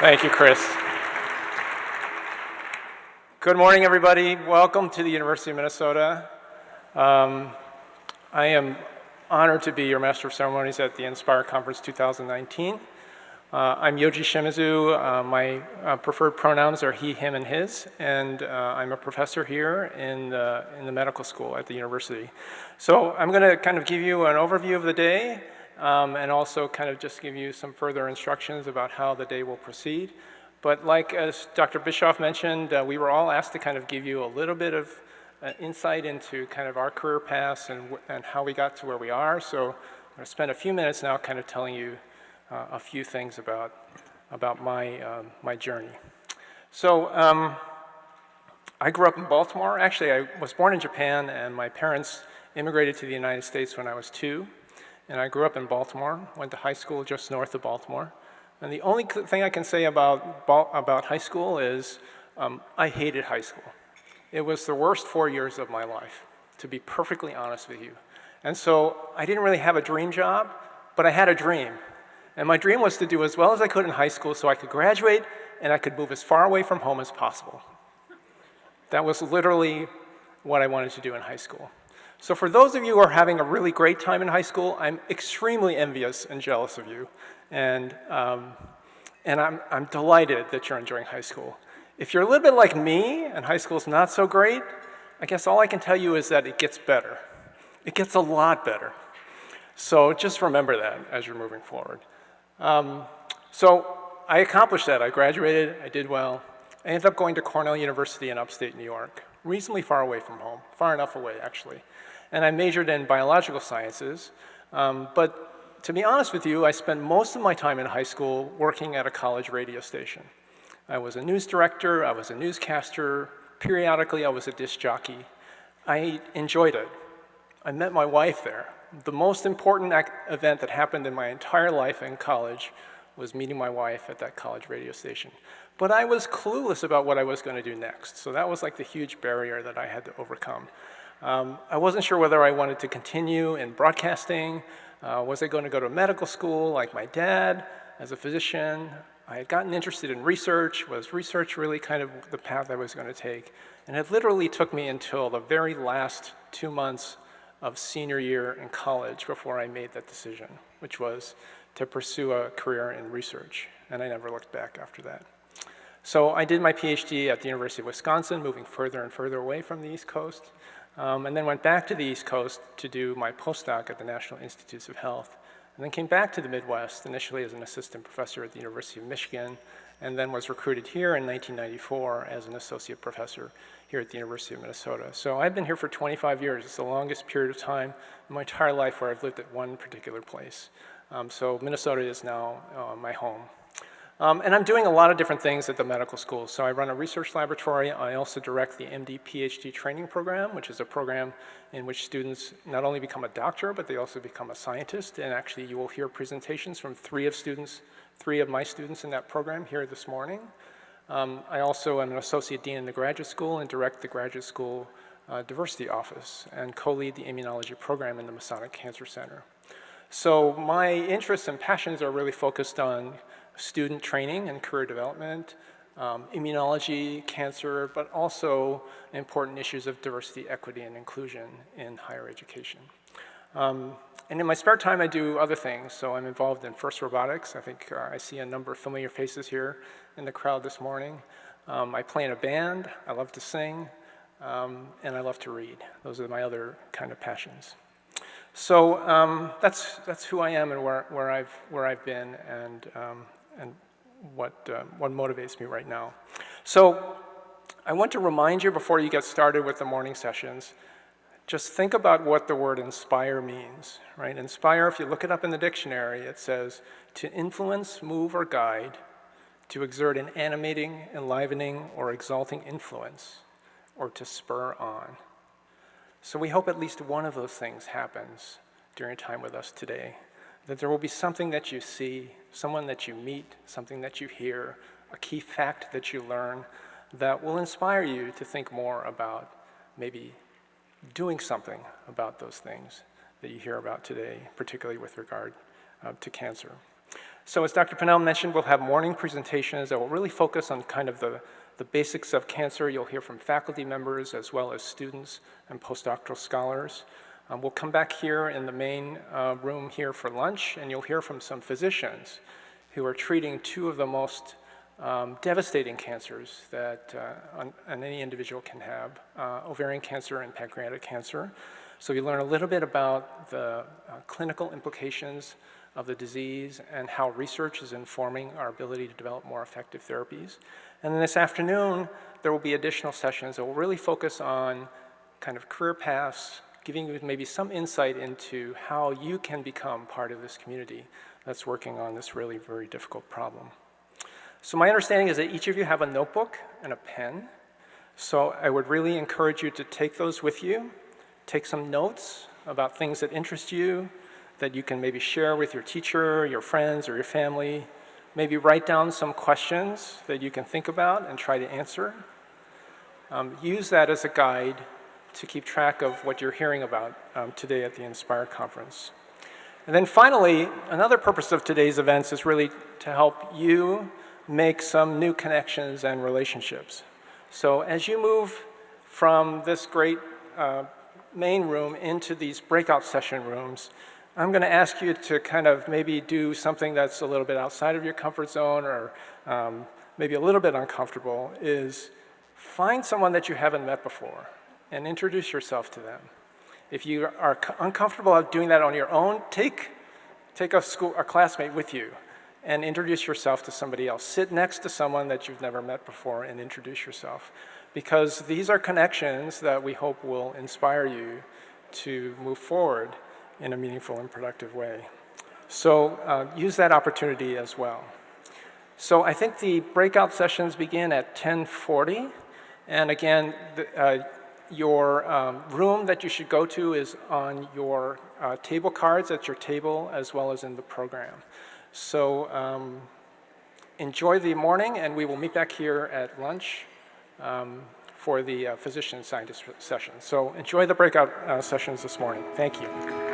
Thank you, Chris. Good morning, everybody. Welcome to the University of Minnesota. I am honored to be your Master of Ceremonies at the Inspire Conference 2019. I'm Yoshi Shimizu. My preferred pronouns are he, him, and his, and I'm a professor here in the medical school at the university. So I'm going to kind of give you an overview of the day, and also kind of just give you some further instructions about how the day will proceed. But like as Dr. Bischoff mentioned, we were all asked to kind of give you a little bit of insight into kind of our career paths and how we got to where we are. So I'm going to spend a few minutes now kind of telling you a few things about my journey. So I grew up in Baltimore. Actually, I was born in Japan, and my parents immigrated to the United States when I was 2. And I grew up in Baltimore, went to high school just north of Baltimore. And the only thing I can say about high school is I hated high school. It was the worst 4 years of my life, to be perfectly honest with you. And so I didn't really have a dream job, but I had a dream. And my dream was to do as well as I could in high school so I could graduate and I could move as far away from home as possible. That was literally what I wanted to do in high school. So for those of you who are having a really great time in high school, I'm extremely envious and jealous of you. And I'm delighted that you're enjoying high school. If you're a little bit like me and high school's not so great, I guess all I can tell you is that it gets better. It gets a lot better. So just remember that as you're moving forward. So I accomplished that. I graduated, I did well. I ended up going to Cornell University in upstate New York, reasonably far away from home, far enough away actually. And I majored in biological sciences, but to be honest with you, I spent most of my time in high school working at a college radio station. I was a news director, I was a newscaster, periodically I was a disc jockey. I enjoyed it. I met my wife there. The most important event that happened in my entire life in college was meeting my wife at that college radio station. But I was clueless about what I was going to do next, so that was like the huge barrier that I had to overcome. I wasn't sure whether I wanted to continue in broadcasting. Was I going to go to medical school like my dad as a physician? I had gotten interested in research. Was research really kind of the path I was going to take? And it literally took me until the very last 2 months of senior year in college before I made that decision, which was to pursue a career in research. And I never looked back after that. So I did my Ph.D. at the University of Wisconsin, moving further and further away from the East Coast. And then went back to the East Coast to do my postdoc at the National Institutes of Health. And then came back to the Midwest, initially as an assistant professor at the University of Michigan, and then was recruited here in 1994 as an associate professor here at the University of Minnesota. So I've been here for 25 years. It's the longest period of time in my entire life where I've lived at one particular place. So Minnesota is now my home. And I'm doing a lot of different things at the medical school. So I run a research laboratory. I also direct the MD Ph.D. training program, which is a program in which students not only become a doctor, but they also become a scientist. And actually, you will hear presentations from three of my students in that program here this morning. I also am an associate dean in the graduate school and direct the graduate school diversity office and co-lead the immunology program in the Masonic Cancer Center. So my interests and passions are really focused on student training and career development, immunology, cancer, but also important issues of diversity, equity, and inclusion in higher education. And in my spare time, I do other things. So I'm involved in FIRST Robotics. I think I see a number of familiar faces here in the crowd this morning. I play in a band. I love to sing, and I love to read. Those are my other kind of passions. So that's who I am and where I've been and what motivates me right now. So I want to remind you before you get started with the morning sessions, just think about what the word inspire means, right? Inspire, if you look it up in the dictionary, it says to influence, move, or guide, to exert an animating, enlivening, or exalting influence, or to spur on. So we hope at least one of those things happens during time with us today. That there will be something that you see, someone that you meet, something that you hear, a key fact that you learn that will inspire you to think more about maybe doing something about those things that you hear about today, particularly with regard to cancer. So as Dr. Pinnell mentioned, we'll have morning presentations that will really focus on kind of the basics of cancer. You'll hear from faculty members as well as students and postdoctoral scholars. We'll come back here in the main room here for lunch, and you'll hear from some physicians who are treating two of the most devastating cancers that any individual can have, ovarian cancer and pancreatic cancer. So you learn a little bit about the clinical implications of the disease and how research is informing our ability to develop more effective therapies. And then this afternoon, there will be additional sessions that will really focus on kind of career paths, giving you maybe some insight into how you can become part of this community that's working on this really very difficult problem. So my understanding is that each of you have a notebook and a pen. So I would really encourage you to take those with you, take some notes about things that interest you, that you can maybe share with your teacher, your friends, or your family. Maybe write down some questions that you can think about and try to answer. Use that as a guide to keep track of what you're hearing about today at the Inspire conference. And then finally, another purpose of today's events is really to help you make some new connections and relationships. So as you move from this great main room into these breakout session rooms, I'm going to ask you to kind of maybe do something that's a little bit outside of your comfort zone or maybe a little bit uncomfortable, is find someone that you haven't met before and introduce yourself to them. If you are uncomfortable doing that on your own, take a classmate with you and introduce yourself to somebody else. Sit next to someone that you've never met before and introduce yourself, because these are connections that we hope will inspire you to move forward in a meaningful and productive way. So use that opportunity as well. So I think the breakout sessions begin at 10:40. And again, your room that you should go to is on your table cards at your table as well as in the program. So enjoy the morning, and we will meet back here at lunch for the physician scientist session. So enjoy the breakout sessions this morning. Thank you.